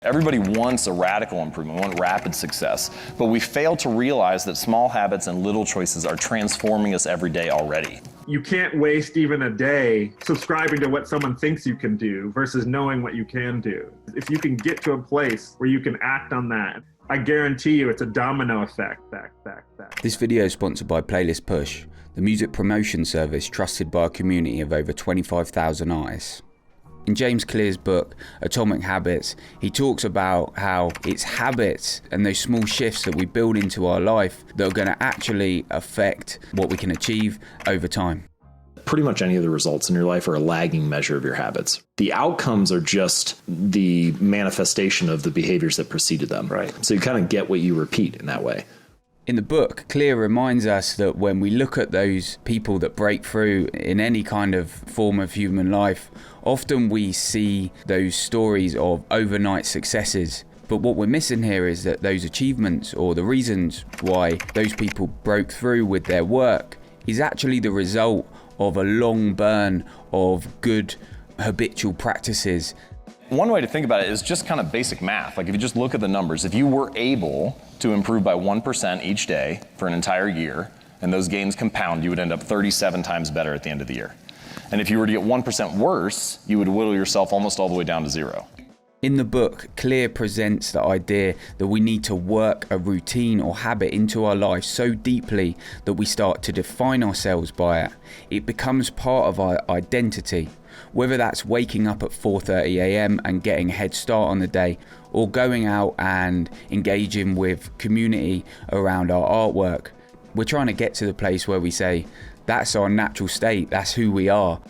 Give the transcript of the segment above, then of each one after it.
Everybody wants a radical improvement, we want rapid success, but we fail to realize that small habits and little choices are transforming us every day already. You can't waste even a day subscribing to what someone thinks you can do versus knowing what you can do. If you can get to a place where you can act on that, I guarantee you it's a domino effect. This video is sponsored by Playlist Push, the music promotion service trusted by a community of over 25,000 artists. In James Clear's book, Atomic Habits, he talks about how it's habits and those small shifts that we build into our life that are going to actually affect what we can achieve over time. Pretty much any of the results in your life are a lagging measure of your habits. The outcomes are just the manifestation of the behaviors that preceded them. Right. So you kind of get what you repeat in that way. In the book, Clear reminds us that when we look at those people that break through in any kind of form of human life, often we see those stories of overnight successes. But what we're missing here is that those achievements or the reasons why those people broke through with their work is actually the result of a long burn of good habitual practices. One way to think about it is just kind of basic math. Like if you just look at the numbers, if you were able to improve by 1% each day for an entire year, and those gains compound, you would end up 37 times better at the end of the year. And if you were to get 1% worse, you would whittle yourself almost all the way down to zero. In the book, Clear presents the idea that we need to work a routine or habit into our life so deeply that we start to define ourselves by it. It becomes part of our identity. Whether that's waking up at 4:30 a.m. and getting a head start on the day, or going out and engaging with community around our artwork, we're trying to get to the place where we say, that's our natural state, that's who we are.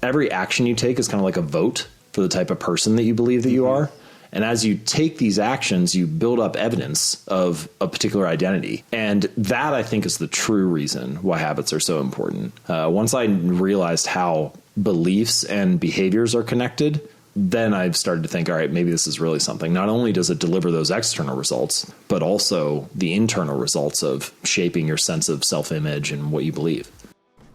Every action you take is kind of like a vote for the type of person that you believe that you are. And as you take these actions, you build up evidence of a particular identity. And that, I think, is the true reason why habits are so important. Once I realized how beliefs and behaviors are connected, then I've started to think, all right, maybe this is really something. Not only does it deliver those external results, but also the internal results of shaping your sense of self-image and what you believe.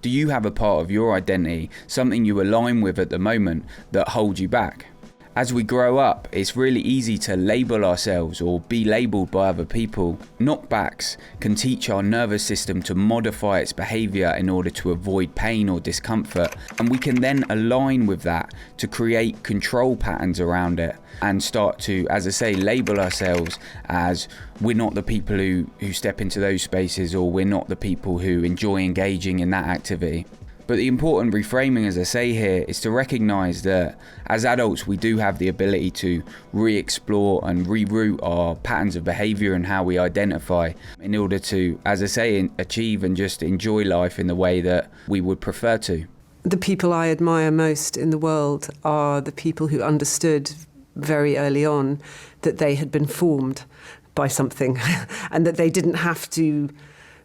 Do you have a part of your identity, something you align with at the moment, that holds you back? As we grow up, it's really easy to label ourselves or be labeled by other people. Knockbacks can teach our nervous system to modify its behavior in order to avoid pain or discomfort, and we can then align with that to create control patterns around it and start to, as I say, label ourselves as we're not the people who step into those spaces, or we're not the people who enjoy engaging in that activity. But the important reframing, as I say here, is to recognize that as adults, we do have the ability to re-explore and reroute our patterns of behavior and how we identify in order to, as I say, achieve and just enjoy life in the way that we would prefer to. The people I admire most in the world are the people who understood very early on that they had been formed by something and that they didn't have to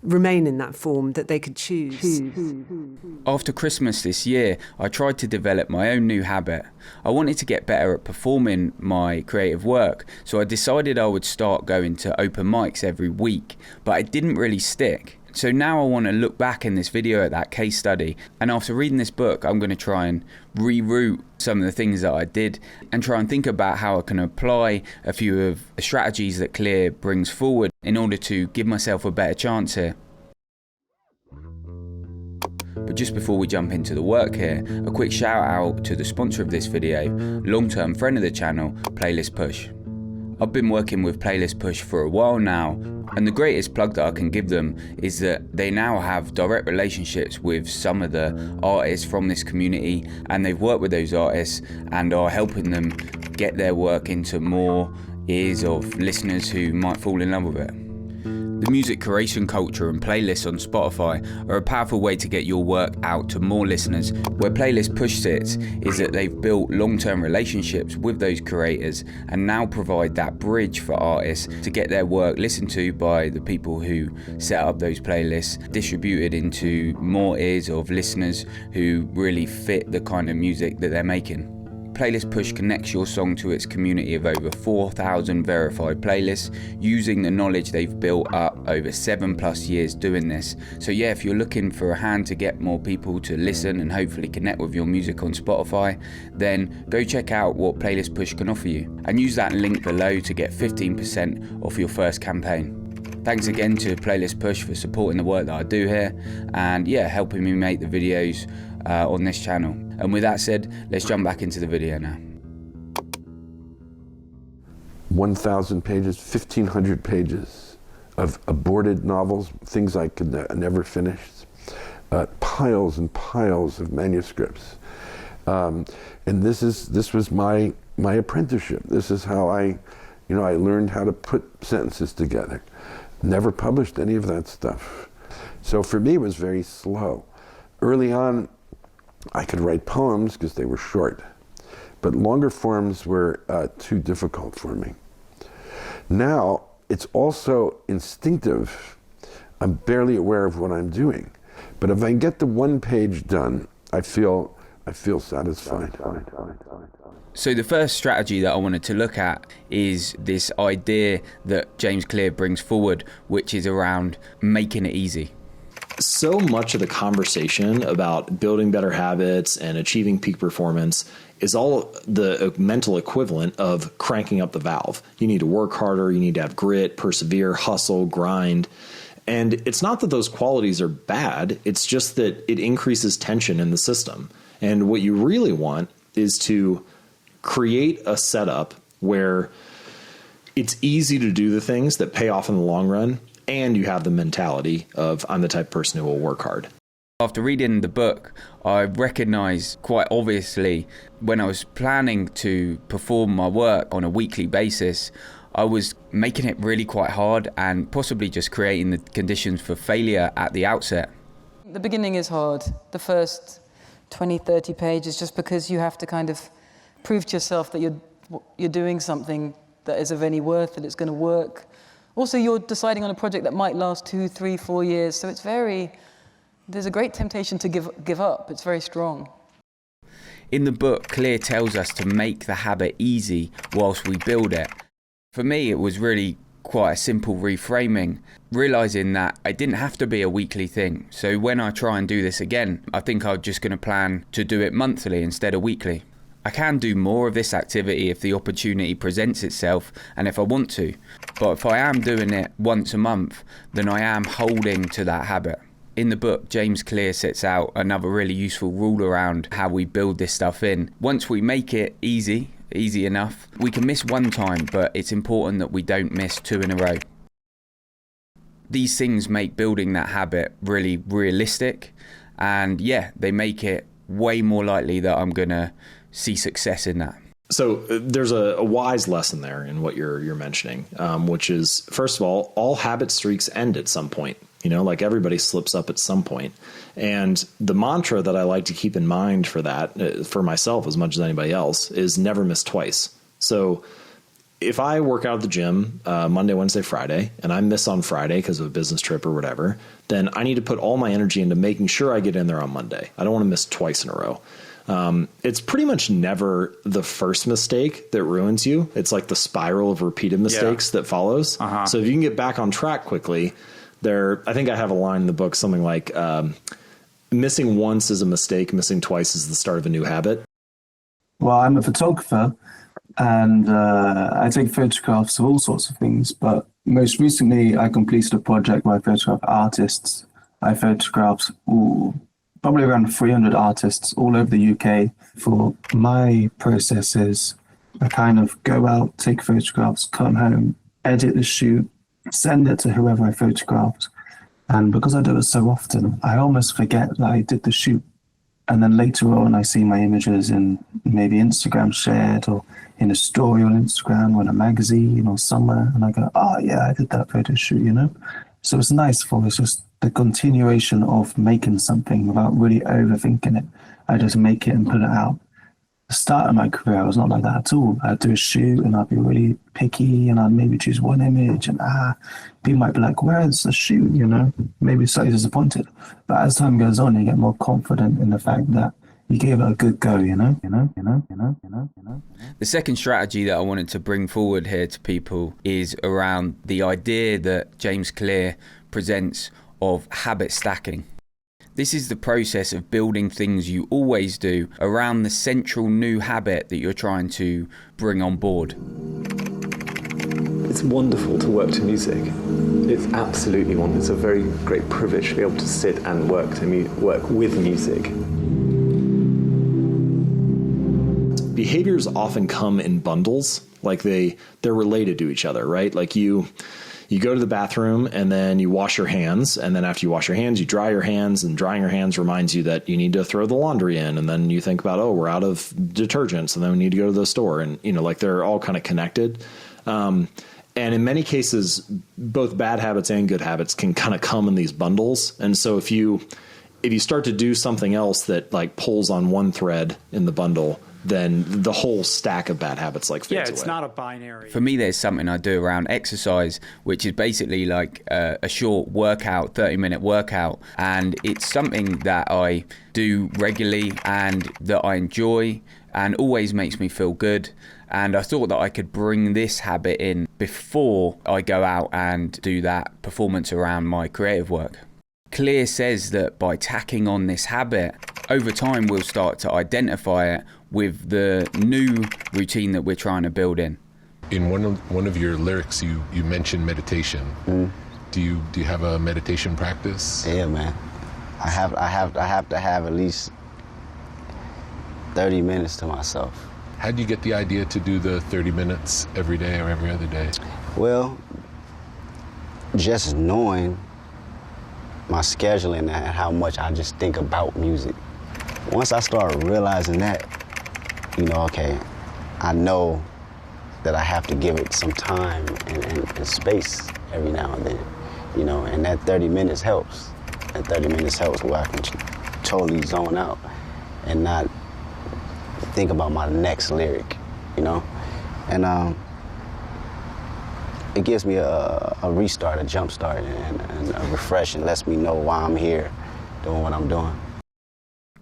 remain in that form, that they could choose. After Christmas this year, I tried to develop my own new habit. I wanted to get better at performing my creative work, so I decided I would start going to open mics every week, but it didn't really stick. So now I want to look back in this video at that case study, and after reading this book, I'm going to try and reroute some of the things that I did and try and think about how I can apply a few of the strategies that Clear brings forward in order to give myself a better chance here. But just before we jump into the work here, a quick shout out to the sponsor of this video, long-term friend of the channel, Playlist Push. I've been working with Playlist Push for a while now, and the greatest plug that I can give them is that they now have direct relationships with some of the artists from this community, and they've worked with those artists and are helping them get their work into more ears of listeners who might fall in love with it. The music curation culture and playlists on Spotify are a powerful way to get your work out to more listeners. Where Playlist Push sits is that they've built long-term relationships with those curators and now provide that bridge for artists to get their work listened to by the people who set up those playlists, distributed into more ears of listeners who really fit the kind of music that they're making. Playlist Push connects your song to its community of over 4,000 verified playlists using the knowledge they've built up over 7+ years doing this. So yeah, if you're looking for a hand to get more people to listen and hopefully connect with your music on Spotify, then go check out what Playlist Push can offer you and use that link below to get 15% off your first campaign. Thanks again to Playlist Push for supporting the work that I do here and yeah, helping me make the videos on this channel. And with that said, let's jump back into the video now. 1,000 pages, 1,500 pages of aborted novels, things I could never finish, piles and piles of manuscripts. And this was my apprenticeship. This is how I learned how to put sentences together. Never published any of that stuff. So for me, it was very slow. Early on, I could write poems because they were short, but longer forms were too difficult for me. Now, it's also instinctive. I'm barely aware of what I'm doing. But if I get the one page done, I feel satisfied. So the first strategy that I wanted to look at is this idea that James Clear brings forward, which is around making it easy. So much of the conversation about building better habits and achieving peak performance is all the mental equivalent of cranking up the valve. You need to work harder, you need to have grit, persevere, hustle, grind. And it's not that those qualities are bad, it's just that it increases tension in the system. And what you really want is to create a setup where it's easy to do the things that pay off in the long run, and you have the mentality of, I'm the type of person who will work hard. After reading the book, I recognised quite obviously when I was planning to perform my work on a weekly basis, I was making it really quite hard and possibly just creating the conditions for failure at the outset. The beginning is hard. The first 20, 30 pages, just because you have to kind of prove to yourself that you're doing something that is of any worth, that it's going to work. Also, you're deciding on a project that might last 2, 3, 4 years, so there's a great temptation to give up. It's very strong. In the book, Clear tells us to make the habit easy whilst we build it. For me, it was really quite a simple reframing, realising that it didn't have to be a weekly thing. So when I try and do this again, I think I'm just going to plan to do it monthly instead of weekly. I can do more of this activity if the opportunity presents itself and if I want to. But if I am doing it once a month, then I am holding to that habit. In the book, James Clear sets out another really useful rule around how we build this stuff in. Once we make it easy enough, we can miss one time, but it's important that we don't miss 2 in a row. These things make building that habit really realistic, and yeah, they make it way more likely that I'm gonna see success in that. So there's a wise lesson there in what you're mentioning, which is, first of all habit streaks end at some point. Like everybody slips up at some point. And the mantra that I like to keep in mind for that, for myself as much as anybody else, is never miss twice. So if I work out at the gym Monday, Wednesday, Friday, and I miss on Friday because of a business trip or whatever, then I need to put all my energy into making sure I get in there on Monday. I don't want to miss twice in a row. It's pretty much never the first mistake that ruins you. It's like the spiral of repeated mistakes that follows. So if you can get back on track quickly, I think I have a line in the book, something like, missing once is a mistake, missing twice is the start of a new habit. Well, I'm a photographer and I take photographs of all sorts of things, but most recently I completed a project where I photographed artists. I photographed probably around 300 artists all over the UK. For my processes, I kind of go out, take photographs, come home, edit the shoot, send it to whoever I photographed. And because I do it so often, I almost forget that I did the shoot. And then later on, I see my images in maybe Instagram shared or in a story on Instagram or in a magazine or somewhere. And I go, oh yeah, I did that photo shoot, So it's nice it's just the continuation of making something without really overthinking it. I just make it and put it out. The start of my career, I was not like that at all. I'd do a shoot and I'd be really picky and I'd maybe choose one image and people might be like, where's the shoot, Maybe slightly disappointed. But as time goes on, you get more confident in the fact that you gave it a good go, The second strategy that I wanted to bring forward here to people is around the idea that James Clear presents of habit stacking. This is the process of building things you always do around the central new habit that you're trying to bring on board. It's wonderful to work to music. It's absolutely wonderful. It's a very great privilege to be able to sit and work with music. Behaviors often come in bundles, like they're related to each other, right? Like you go to the bathroom and then you wash your hands, and then after you wash your hands, you dry your hands, and drying your hands reminds you that you need to throw the laundry in, and then you think about, oh, we're out of detergent, so then we need to go to the store, and like they're all kind of connected. And in many cases, both bad habits and good habits can kind of come in these bundles. And so if you start to do something else that like pulls on one thread in the bundle, then the whole stack of bad habits like fades away. Yeah, it's not a binary. For me, there's something I do around exercise, which is basically like a short workout, 30-minute workout. And it's something that I do regularly and that I enjoy and always makes me feel good. And I thought that I could bring this habit in before I go out and do that performance around my creative work. Clear says that by tacking on this habit, over time we'll start to identify it with the new routine that we're trying to build in. In one of your lyrics, you mentioned meditation. Do you have a meditation practice? Yeah, man. I have to have at least 30 minutes to myself. How do you get the idea to do the 30 minutes every day or every other day? Well, just knowing my scheduling and how much I just think about music. Once I started realizing that, okay, I know that I have to give it some time and space every now and then, and that 30 minutes helps. That 30 minutes helps where I can totally zone out and not think about my next lyric, and it gives me a restart, a jump start, and a refresh, and lets me know why I'm here doing what I'm doing.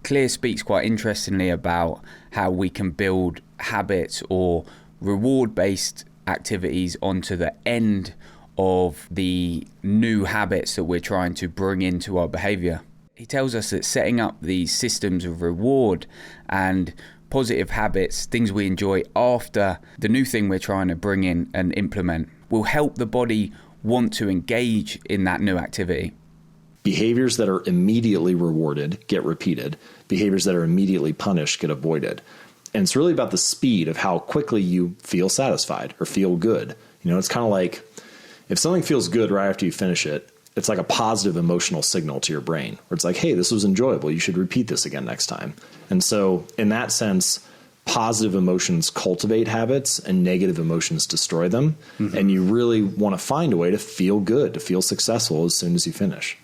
Clear speaks quite interestingly about how we can build habits or reward-based activities onto the end of the new habits that we're trying to bring into our behavior. He tells us that setting up these systems of reward and positive habits, things we enjoy after the new thing we're trying to bring in and implement, will help the body want to engage in that new activity. Behaviors that are immediately rewarded get repeated. Behaviors that are immediately punished get avoided. And it's really about the speed of how quickly you feel satisfied or feel good. It's kind of like if something feels good right after you finish it, it's like a positive emotional signal to your brain where it's like, hey, this was enjoyable. You should repeat this again next time. And so in that sense, positive emotions cultivate habits and negative emotions destroy them. Mm-hmm. And you really want to find a way to feel good, to feel successful as soon as you finish.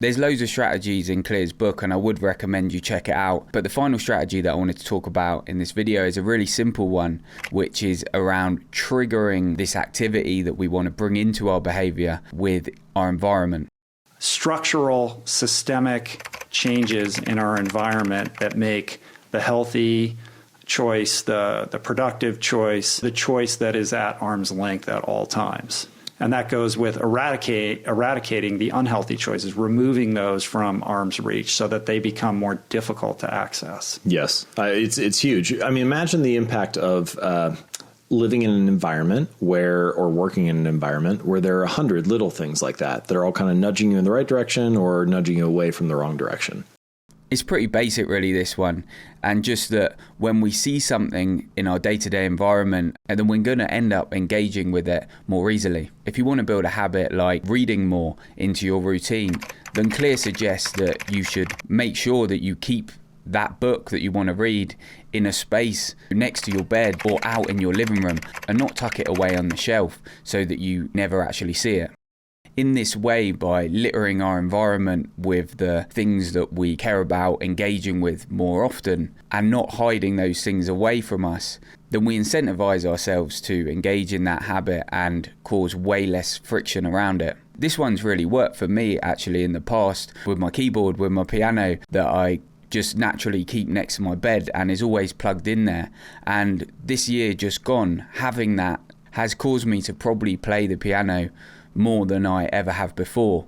There's loads of strategies in Clear's book, and I would recommend you check it out. But the final strategy that I wanted to talk about in this video is a really simple one, which is around triggering this activity that we want to bring into our behavior with our environment. Structural, systemic changes in our environment that make the healthy choice, the productive choice, the choice that is at arm's length at all times. And that goes with eradicating the unhealthy choices, removing those from arm's reach so that they become more difficult to access. Yes, it's huge. I mean, imagine the impact of living in an environment or working in an environment where there are 100 little things like that are all kind of nudging you in the right direction or nudging you away from the wrong direction. It's pretty basic, really, this one. And just that when we see something in our day-to-day environment, and then we're going to end up engaging with it more easily. If you want to build a habit like reading more into your routine, then Clear suggests that you should make sure that you keep that book that you want to read in a space next to your bed or out in your living room and not tuck it away on the shelf so that you never actually see it. In this way, by littering our environment with the things that we care about engaging with more often and not hiding those things away from us, then we incentivize ourselves to engage in that habit and cause way less friction around it. This one's really worked for me actually in the past with my keyboard, with my piano, that I just naturally keep next to my bed and is always plugged in there. And this year just gone, having that has caused me to probably play the piano more than I ever have before.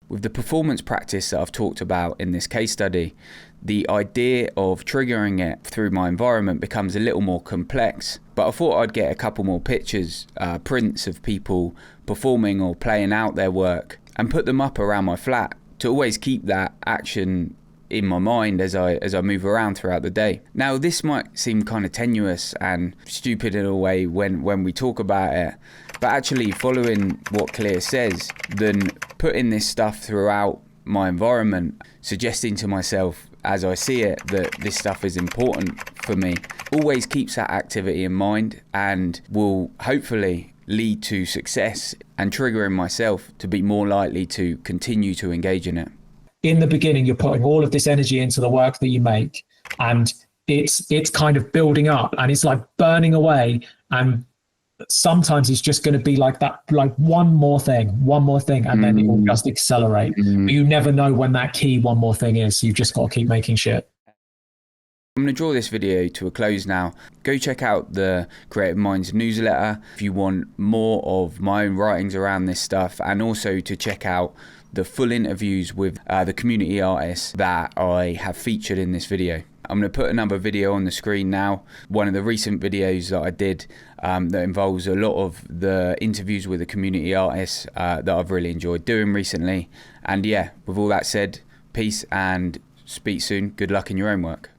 With the performance practice that I've talked about in this case study, the idea of triggering it through my environment becomes a little more complex. But I thought I'd get a couple more pictures, prints of people performing or playing out their work, and put them up around my flat to always keep that action in my mind as I move around throughout the day. Now, this might seem kind of tenuous and stupid in a way when we talk about it, but actually following what Clear says, then putting this stuff throughout my environment, suggesting to myself as I see it that this stuff is important for me, always keeps that activity in mind and will hopefully lead to success and triggering myself to be more likely to continue to engage in it. In the beginning, you're putting all of this energy into the work that you make, and it's kind of building up and it's like burning away, and sometimes it's just going to be like that, like one more thing, and then it will just accelerate. But you never know when that key one more thing is. You've just got to keep making shit. I'm going to draw this video to a close now. Go check out the Creative Minds newsletter if you want more of my own writings around this stuff, and also to check out the full interviews with the community artists that I have featured in this video. I'm going to put another video on the screen now, one of the recent videos that I did that involves a lot of the interviews with the community artists that I've really enjoyed doing recently. And yeah, with all that said, peace and speak soon. Good luck in your own work.